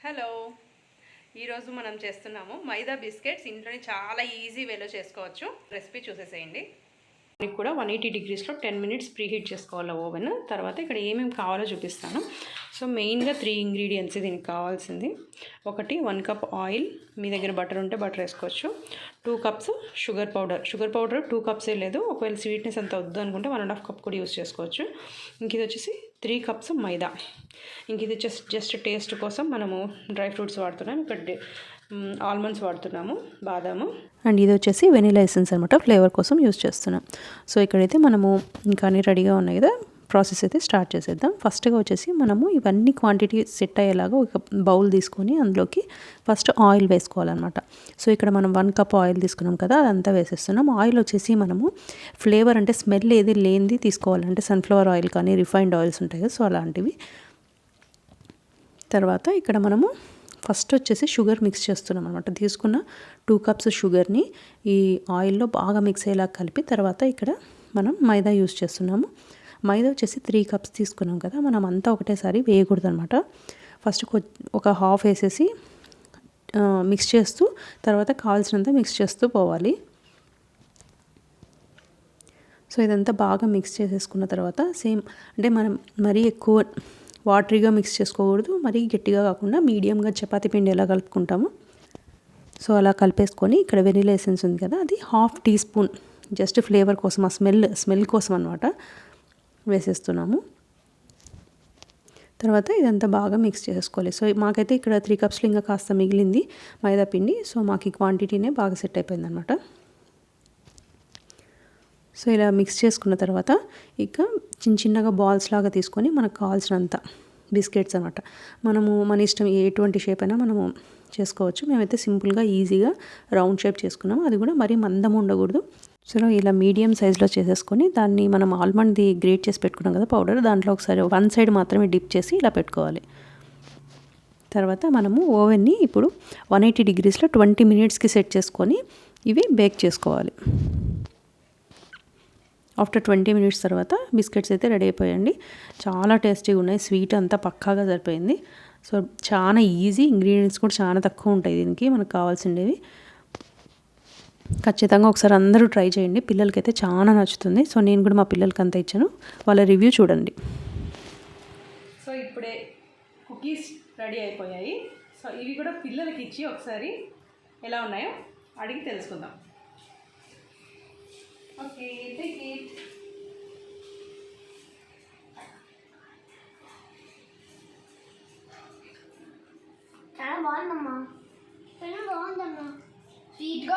Hello, ఈరోజు మనం చేస్తున్నాము మైదా బిస్కెట్స్. ఇంట్లోనే చాలా ఈజీ వేలో చేసుకోవచ్చు. రెసిపీ చూసేసేయండి. దీనికి కూడా 180 డిగ్రీస్లో 10 మినిట్స్ ప్రీ హీట్ చేసుకోవాలి ఓవెన్. తర్వాత ఇక్కడ ఏమేమి కావాలో చూపిస్తాను. సో మెయిన్గా 3 ఇంగ్రీడియంట్స్ దీనికి కావాల్సింది. ఒకటి 1 కప్ ఆయిల్, మీ దగ్గర బటర్ ఉంటే బటర్ వేసుకోవచ్చు. 2 కప్స్ షుగర్ పౌడర్ 2 కప్సే లేదు, ఒకవేళ స్వీట్నెస్ అంత వద్దు అనుకుంటే 1.5 కప్ కూడా యూస్ చేసుకోవచ్చు. ఇంక ఇది వచ్చేసి 3 కప్స్ మైదా. ఇంక ఇది జస్ట్ టేస్ట్ కోసం మనము డ్రై ఫ్రూట్స్ వాడుతున్నాం. ఇక్కడ ఆల్మండ్స్ వాడుతున్నాము, బాదాము. అండ్ ఇది వచ్చేసి వెనీలా ఎసెన్స్ అనమాట, ఫ్లేవర్ కోసం యూస్ చేస్తున్నాం. సో ఇక్కడైతే మనము ఇంకా అన్నీ రెడీగా ఉన్నాయి కదా, ప్రాసెస్ అయితే స్టార్ట్ చేసేద్దాం. ఫస్ట్గా వచ్చేసి మనము ఇవన్నీ క్వాంటిటీ సెట్ అయ్యేలాగా ఒక బౌల్ తీసుకొని అందులోకి ఫస్ట్ ఆయిల్ వేసుకోవాలన్నమాట. సో ఇక్కడ మనం 1 కప్ ఆయిల్ తీసుకున్నాం కదా, అదంతా వేసేస్తున్నాం. ఆయిల్ వచ్చేసి మనము ఫ్లేవర్ అంటే స్మెల్ ఏది లేనిది తీసుకోవాలంటే సన్ఫ్లవర్ ఆయిల్ కానీ రిఫైన్డ్ ఆయిల్స్ ఉంటాయి కదా, సో అలాంటివి. తర్వాత ఇక్కడ మనము ఫస్ట్ వచ్చేసి షుగర్ మిక్స్ చేస్తున్నాం అనమాట. తీసుకున్న 2 కప్స్ షుగర్ని ఈ ఆయిల్లో బాగా మిక్స్ అయ్యేలా కలిపి తర్వాత ఇక్కడ మనం మైదా యూస్ చేస్తున్నాము. మైదా వచ్చేసి 3 కప్స్ తీసుకున్నాం కదా, మనం అంతా ఒకటేసారి వేయకూడదు అనమాట. ఫస్ట్ ఒక హాఫ్ వేసేసి మిక్స్ చేస్తూ తర్వాత కావాల్సినంత మిక్స్ చేస్తూ పోవాలి. సో ఇదంతా బాగా మిక్స్ చేసేసుకున్న తర్వాత సేమ్ అంటే మనం మరీ ఎక్కువ వాటరీగా మిక్స్ చేసుకోకూడదు, మరీ గట్టిగా కాకుండా మీడియంగా చపాతీ పిండి ఎలా కలుపుకుంటామో సో అలా కలిపేసుకొని ఇక్కడ వెనీలా ఎసెన్స్ ఉంది కదా, అది 1/2 టీ స్పూన్ జస్ట్ ఫ్లేవర్ కోసం, ఆ స్మెల్ కోసం అనమాట వేసేస్తున్నాము. తర్వాత ఇదంతా బాగా మిక్స్ చేసుకోవాలి. సో మాకైతే ఇక్కడ 3 కప్స్లో ఇంకా కాస్త మిగిలింది మైదా పిండి, సో మాకు ఈ క్వాంటిటీనే బాగా సెట్ అయిపోయింది అనమాట. సో ఇలా మిక్స్ చేసుకున్న తర్వాత ఇక చిన్నగా బాల్స్ లాగా తీసుకొని మనకు కావాల్సినంత బిస్కెట్స్ అనమాట, మనము మన ఇష్టం ఎటువంటి షేప్ అయినా మనము చేసుకోవచ్చు. మేమైతే సింపుల్గా ఈజీగా రౌండ్ షేప్ చేసుకున్నాము, అది కూడా మరీ మందం ఉండకూడదు. సో ఇలా మీడియం సైజులో చేసేసుకొని దాన్ని మనం ఆల్మండ్ది గ్రేట్ చేసి పెట్టుకున్నాం కదా పౌడర్, దాంట్లో ఒకసారి 1 సైడ్ మాత్రమే డిప్ చేసి ఇలా పెట్టుకోవాలి. తర్వాత మనము ఓవెన్ని ఇప్పుడు 180 డిగ్రీస్లో 20 మినిట్స్కి సెట్ చేసుకొని ఇవి బేక్ చేసుకోవాలి. ఆఫ్టర్ 20 మినిట్స్ తర్వాత బిస్కెట్స్ అయితే రెడీ అయిపోయాయండి. చాలా టేస్టీగా ఉన్నాయి, స్వీట్ అంతా పక్కాగా సరిపోయింది. సో చాలా ఈజీ, ఇంగ్రీడియంట్స్ కూడా చాలా తక్కువ ఉంటాయి దీనికి మనకు కావాల్సినవి. ఖచ్చితంగా ఒకసారి అందరూ ట్రై చేయండి, పిల్లలకైతే చాలా నచ్చుతుంది. సో నేను కూడా మా పిల్లలకి అంతా ఇచ్చాను, వాళ్ళ రివ్యూ చూడండి. సో ఇప్పుడే కుకీస్ రెడీ అయిపోయాయి. సో ఇవి కూడా పిల్లలకి ఇచ్చి ఒకసారి ఎలా ఉన్నాయో అడిగి తెలుసుకుందాం. Okay, take it. చాలా బాగుందమ్మా, బాగుందమ్మా, స్వీట్గా